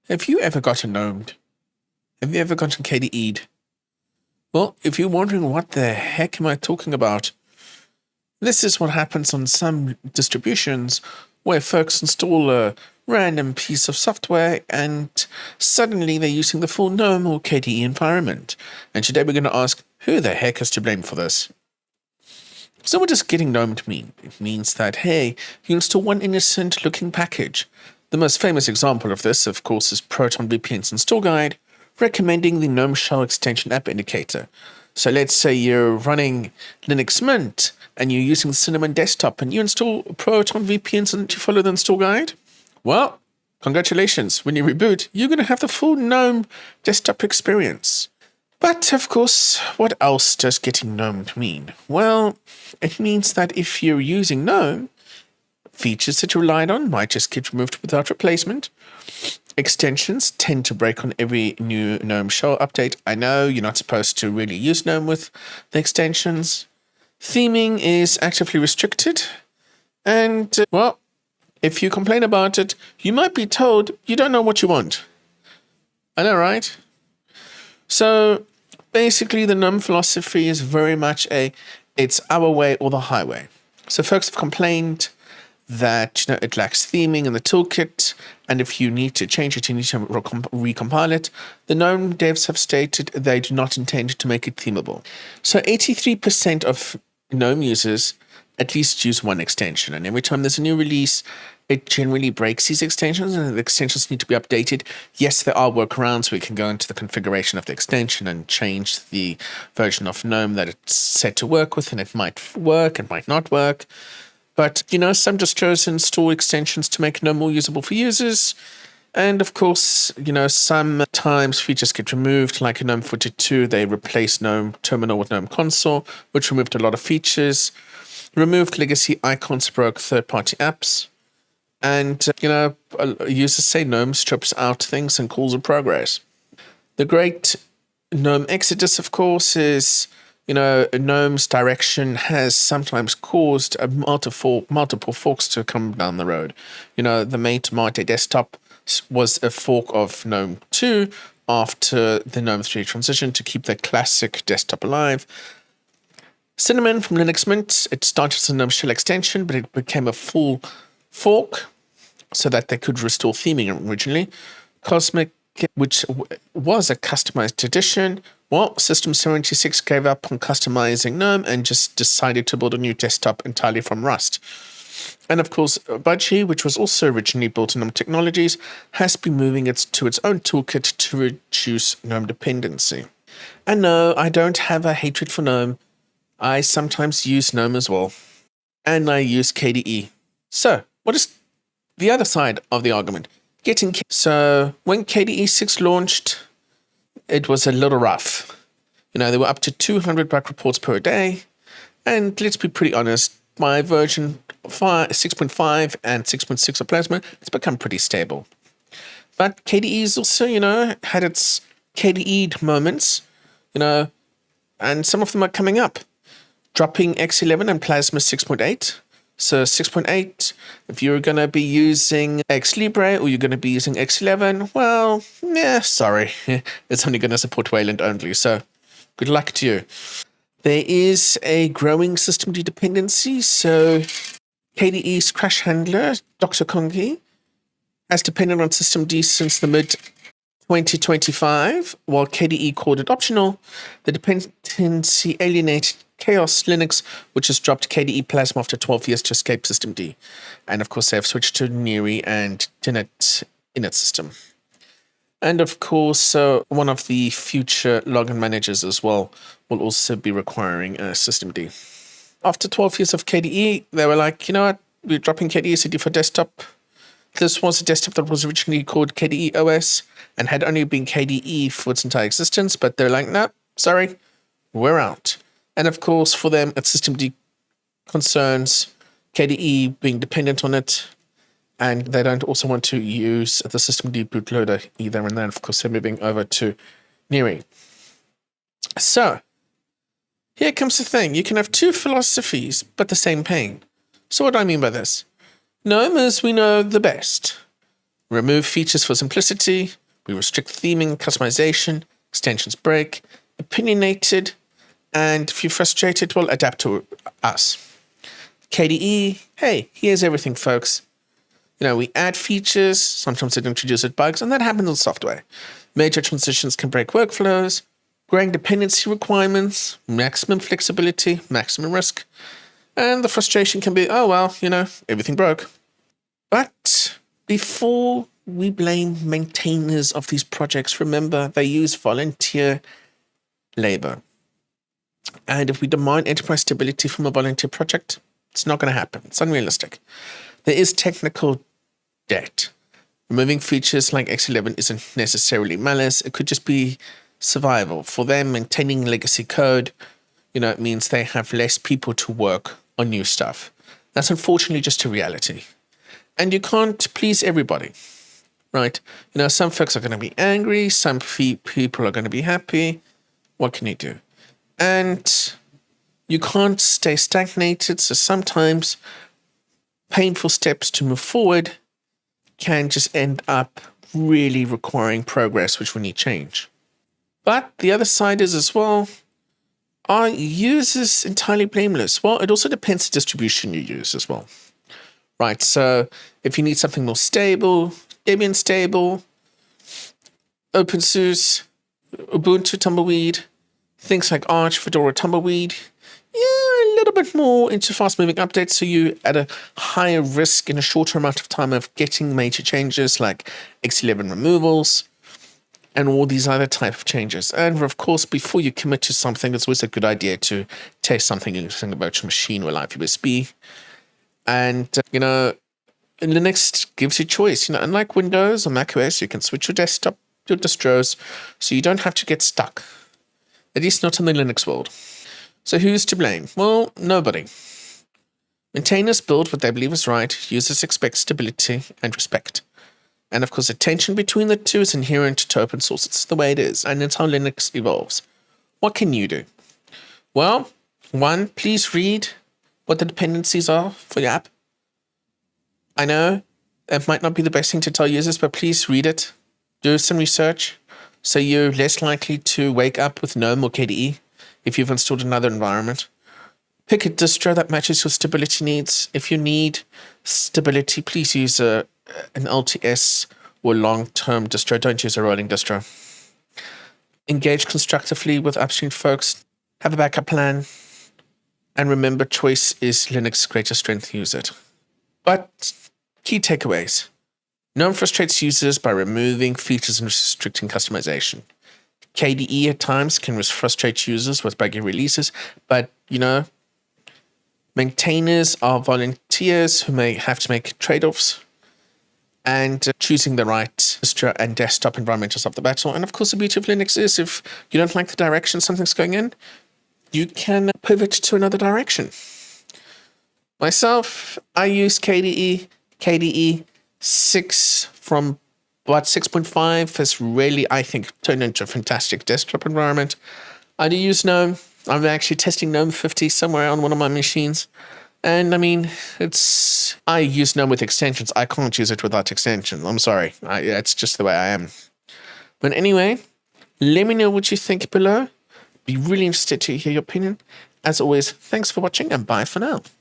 Have you ever gotten GNOME'd? Have you ever gotten KDE'd? Well, if you're wondering what the heck am I talking about, this is what happens on some distributions where folks install a random piece of software and suddenly they're using the full GNOME or KDE environment. And today we're going to ask, who the heck is to blame for this? So what does getting GNOME'd mean? It means that, hey, you install one innocent looking package. The most famous example of this, of course, is ProtonVPN's install guide, recommending the GNOME Shell Extension App Indicator. So let's say you're running Linux Mint and you're using the Cinnamon desktop and you install ProtonVPN and you follow the install guide. Well, congratulations. When you reboot, you're going to have the full GNOME desktop experience. But of course, what else does getting GNOME'd mean? Well, it means that if you're using GNOME, features that you relied on might just get removed without replacement. Extensions tend to break on every new GNOME Shell update. I know you're not supposed to really use GNOME with the extensions. Theming is actively restricted. And, well, if you complain about it, you might be told you don't know what you want. I know, right? So, basically, the GNOME philosophy is very much it's our way or the highway. So folks have complained that it lacks theming in the toolkit, and if you need to change it, you need to recompile it. The GNOME devs have stated they do not intend to make it themable. So 83% of GNOME users at least use one extension, and every time there's a new release, it generally breaks these extensions, and the extensions need to be updated. Yes, there are workarounds. We can go into the configuration of the extension and change the version of GNOME that it's set to work with, and it might work, it might not work. But, some distros install extensions to make GNOME more usable for users. And of course, sometimes features get removed, like in GNOME 42, they replaced GNOME Terminal with GNOME Console, which removed a lot of features. Removed legacy icons, broke third-party apps. And, users say GNOME strips out things and calls it progress. The great GNOME exodus, of course, is GNOME's direction has sometimes caused multiple forks to come down the road. The Mate Mate desktop was a fork of GNOME 2 after the GNOME 3 transition to keep the classic desktop alive. Cinnamon from Linux Mint, it started as a GNOME Shell extension, but it became a full fork so that they could restore theming originally. Cosmic, which was a customized edition. Well, System 76 gave up on customizing GNOME and just decided to build a new desktop entirely from Rust. And of course, Budgie, which was also originally built in GNOME Technologies, has been moving it to its own toolkit to reduce GNOME dependency. And no, I don't have a hatred for GNOME. I sometimes use GNOME as well. And I use KDE. So, what is the other side of the argument? So, when KDE 6 launched, it was a little rough. There were up to 200 bug reports per day. And let's be pretty honest, my version 6.5 and 6.6 of Plasma, it's become pretty stable. But KDE's also, had its KDE'd moments, and some of them are coming up. Dropping X11 and Plasma 6.8. So 6.8, if you're going to be using X Libre or you're going to be using X11, well, sorry. It's only going to support Wayland only, so good luck to you. There is a growing systemd dependency, so KDE's crash handler, Dr. Kongi, has depended on systemd since the mid-2025, while KDE called it optional. The dependency alienated KaOS Linux, which has dropped KDE Plasma after 12 years to escape systemd. And of course, they have switched to Neri and Dinit init system. And of course, one of the future login managers as well will also be requiring a systemd. After 12 years of KDE, they were like, what? We're dropping KDE CD for desktop. This was a desktop that was originally called KDE OS and had only been KDE for its entire existence, but they're like, no, sorry, we're out. And of course, for them, it's systemd concerns, KDE being dependent on it, and they don't also want to use the systemd bootloader either. And then, of course, they're moving over to Neri. So, here comes the thing. You can have two philosophies, but the same pain. So what do I mean by this? GNOME is, we know, the best. remove features for simplicity. We restrict theming, customization, extensions break, opinionated, and if you're frustrated, well, adapt to us. KDE, hey, here's everything, folks. We add features, sometimes it introduces bugs, and that happens in software. Major transitions can break workflows, growing dependency requirements, maximum flexibility, maximum risk, and the frustration can be, oh, well, everything broke. But before we blame maintainers of these projects, remember they use volunteer labor. And if we demand enterprise stability from a volunteer project, it's not going to happen. It's unrealistic. There is technical debt. Removing features like X11 isn't necessarily malice. It could just be survival. For them, maintaining legacy code, it means they have less people to work on new stuff. That's unfortunately just a reality. And you can't please everybody, right? Some folks are going to be angry. Some people are going to be happy. What can you do? And you can't stay stagnated. So sometimes painful steps to move forward can just end up really requiring progress, which will need change. But the other side is as well, are users entirely blameless? Well, it also depends on the distribution you use as well. Right, so if you need something more stable, Debian stable, OpenSUSE, Ubuntu Tumbleweed, things like Arch, Fedora Tumbleweed, a little bit more into fast-moving updates, so you at a higher risk in a shorter amount of time of getting major changes like X11 removals and all these other type of changes. And of course, before you commit to something, it's always a good idea to test something using a virtual machine or live USB. And, Linux gives you choice. Unlike Windows or macOS, you can switch your desktop, your distros, so you don't have to get stuck. At least not in the Linux world. So who's to blame? Well, nobody. Maintainers build what they believe is right. Users expect stability and respect. And of course, the tension between the two is inherent to open source. It's the way it is, and it's how Linux evolves. What can you do? Well, one, please read what the dependencies are for your app. I know it might not be the best thing to tell users, but please read it. Do some research so you're less likely to wake up with GNOME or KDE if you've installed another environment. Pick a distro that matches your stability needs. If you need stability, please use an LTS or long-term distro. Don't use a rolling distro. Engage constructively with upstream folks. Have a backup plan. And remember, choice is Linux's greatest strength. Use it. But key takeaways. GNOME frustrates users by removing features and restricting customization. KDE at times can frustrate users with buggy releases, but, maintainers are volunteers who may have to make trade-offs, and choosing the right distro and desktop environment is off the battle. And of course, the beauty of Linux is if you don't like the direction something's going in, you can pivot to another direction. Myself, I use KDE 6 from about 6.5 has really, I think, turned into a fantastic desktop environment. I do use GNOME. I'm actually testing GNOME 50 somewhere on one of my machines. And I mean, I use GNOME with extensions. I can't use it without extensions. I'm sorry. It's just the way I am. But anyway, let me know what you think below. Be really interested to hear your opinion. As always, thanks for watching and bye for now.